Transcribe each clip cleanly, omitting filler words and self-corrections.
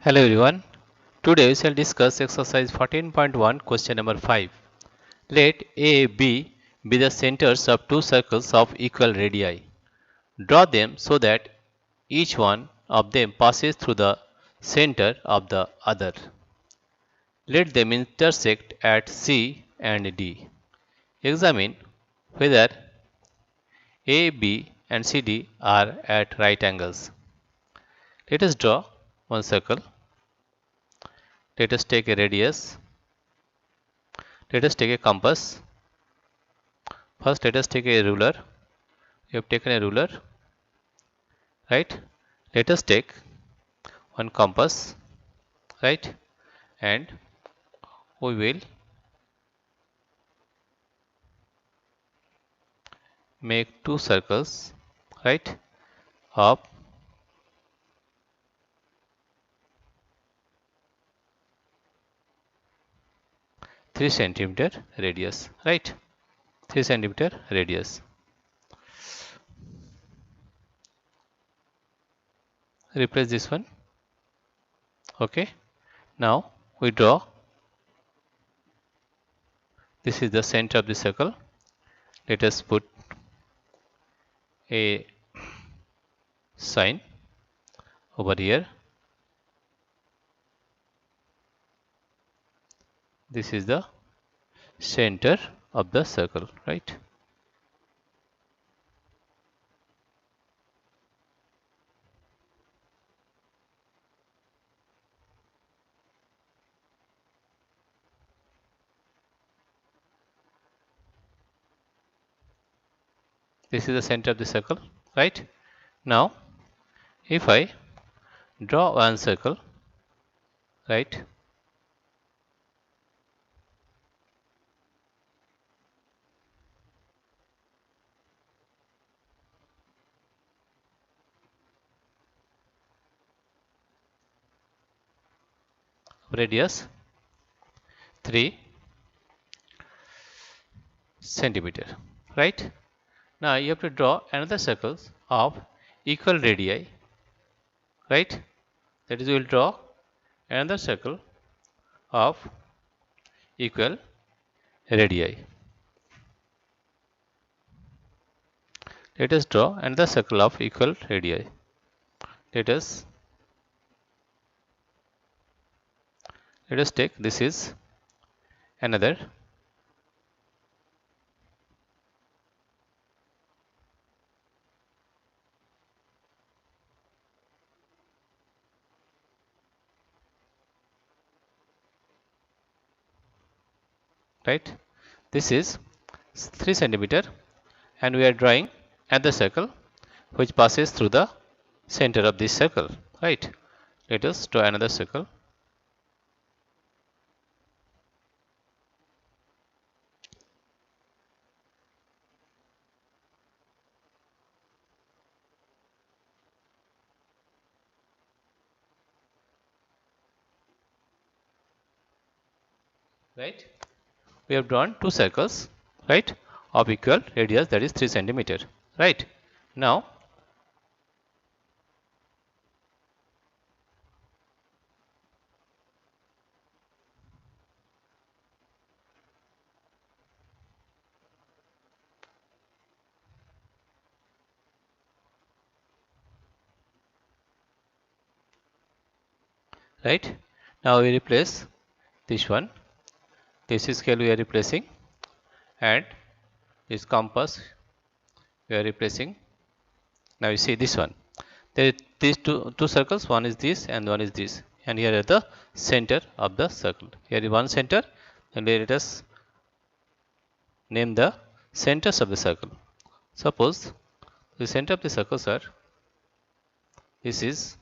Hello everyone. Today we shall discuss exercise 14.1 question number 5. Let A, B be the centers of two circles of equal radii. Draw them so that each one of them passes through the center of the other. Let them intersect at C and D. Examine whether A, B and CD are at right angles. Let us draw one circle. Let us take a radius. Let us take a compass. First, let us take a ruler. We have taken a ruler, right? Let us take one compass, right? And we will make two circles, right? Of 3 centimeter radius, right? 3 centimeter radius. Replace this one. Okay. Now we draw. This is the center of the circle. Let us put a sign over here. This is the center of the circle, right? This is the center of the circle, right? Now, if I draw one circle, right? Radius 3 centimeter, right? Now you have to draw another circles of equal radii, right? That is, we will draw another circle of equal radii. Let us draw another circle of equal radii. Let us take, this is another, right? This is 3 centimeter, and we are drawing another circle which passes through the center of this circle, right? Let us draw another circle. Right? We have drawn two circles, right, of equal radius, that is 3 centimeter, right? Now, right? Now we replace this one. This is scale we are replacing, and this compass we are replacing. Now you see this one. There are these two circles. One is this and one is this. And here are the center of the circle. Here is one center, and let us name the centers of the circle. Suppose the center of the circles are, this is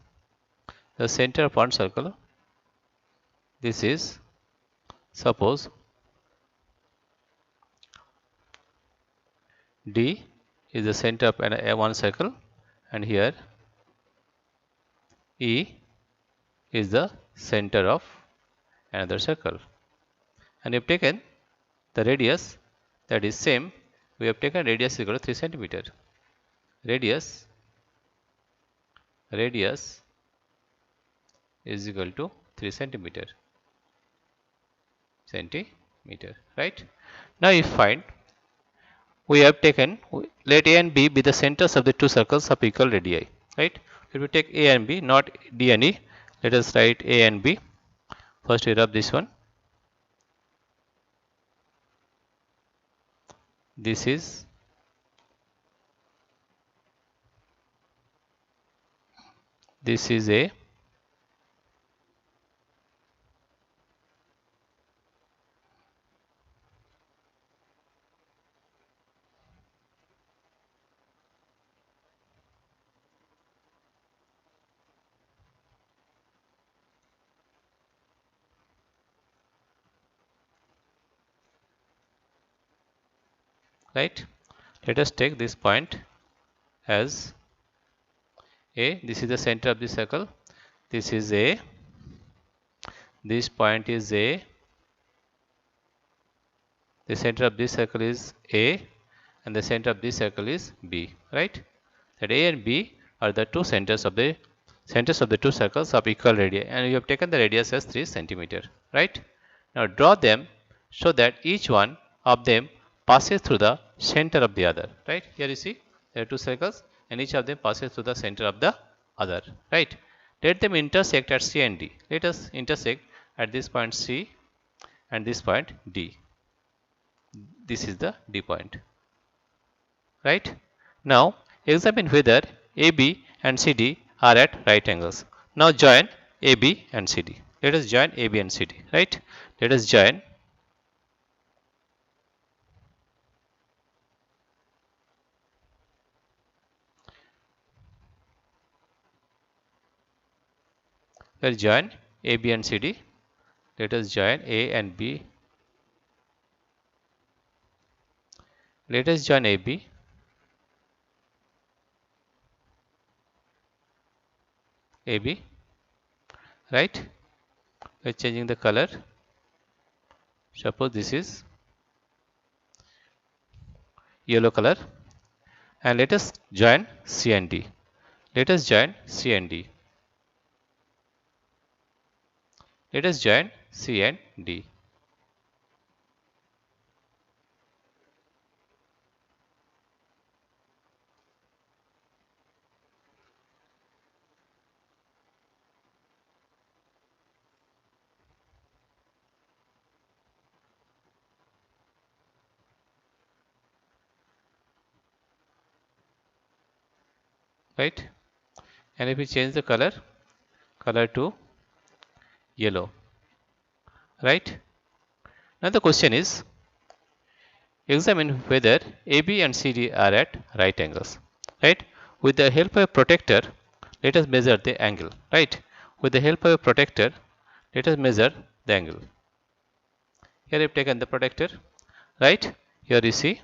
the center of one circle. This is, suppose, D is the center of one circle, and here E is the center of another circle. And we have taken the radius, that is same. We have taken radius equal to 3 centimeter. Radius is equal to 3 centimeter, right? Now if find, we have taken, let A and B be the centers of the two circles of equal radii, right? If we take A and B, not D and E, let us write A and B. First we rub this one. This is A, right? Let us take this point as A. This is the center of the circle. This is A. This point is A. The center of this circle is A, and the center of this circle is B, right? That A and B are the two centers of the two circles of equal radii, and we have taken the radius as 3 centimeter, right? Now draw them so that each one of them passes through the center of the other, right? Here you see there are two circles, and each of them passes through the center of the other, right? Let them intersect at C and D. Let us intersect at this point C and this point D. This is the D point, right? Now examine whether AB and CD are at right angles. Now join AB and CD. Let us join AB and CD, right? Let us join AB and CD. Let us join A and B. Let us join AB, right? We are changing the color. Suppose this is yellow color, and let us join C and D. Let us join C and D. Let us join C and D. Right? And if we change the color to yellow, right? Now the question is, examine whether AB and CD are at right angles, right? With the help of a protractor, let us measure the angle, right? With the help of a protractor, let us measure the angle. Here I have taken the protractor, right? Here you see,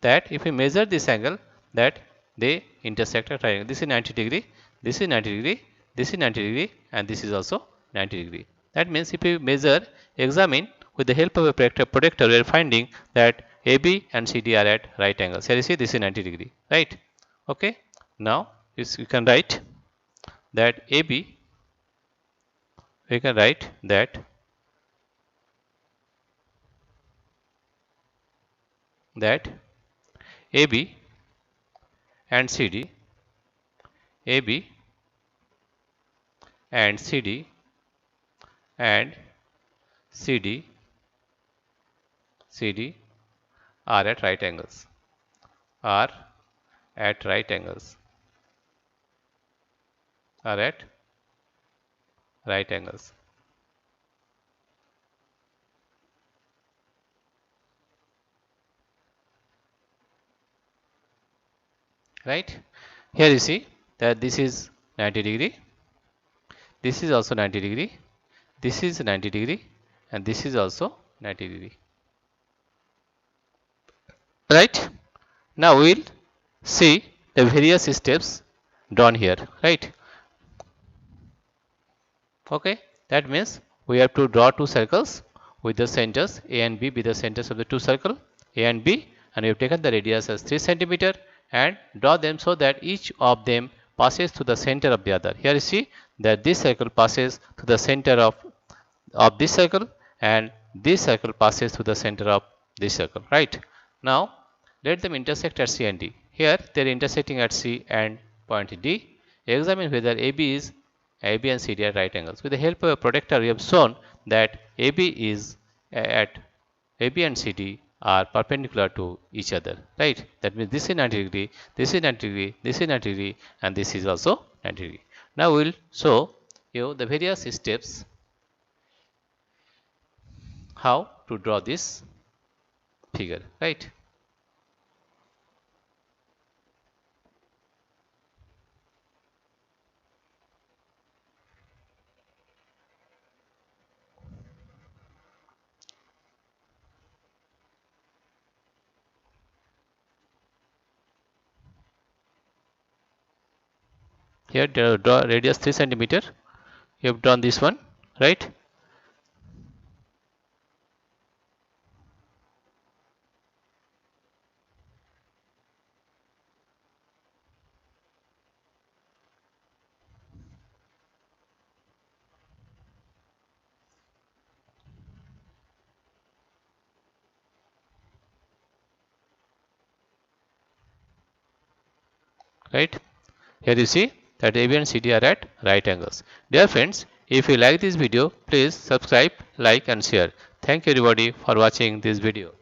that if we measure this angle, that they intersect at right angle. This is 90 degree, this is 90 degree, this is 90 degree, and this is also 90 degree. That means if we measure, examine with the help of a protractor, we are finding that AB and CD are at right angles. Here you see this is 90 degree, right? Okay. Now you can write that AB, we can write that AB and CD, AB and CD and CD are at right angles, are at right angles, are at right angles, right? Here you see that this is 90 degree, this is also 90 degree, this is 90 degree, and this is also 90 degree, right? Now we will see the various steps drawn here, right? Okay, that means we have to draw two circles with the centers A and B be the centers of the two circle A and B, and we have taken the radius as 3 centimeter and draw them so that each of them passes to the center of the other. Here you see that this circle passes to the center of this circle and this circle passes to the center of this circle, right? Now let them intersect at C and D. Here they are intersecting at C and point D. Examine whether AB and CD are right angles. With the help of a protractor, we have shown that AB and CD are perpendicular to each other, right? That means this is 90 degree, this is 90 degree, this is 90 degree, and this is also 90 degree. Now we will show you the various steps how to draw this figure, right? Here draw radius 3 centimeter. You have drawn this one, right? Right? Here you see that AB and CD are at right angles. Dear friends, if you like this video, please subscribe, like and share. Thank you everybody for watching this video.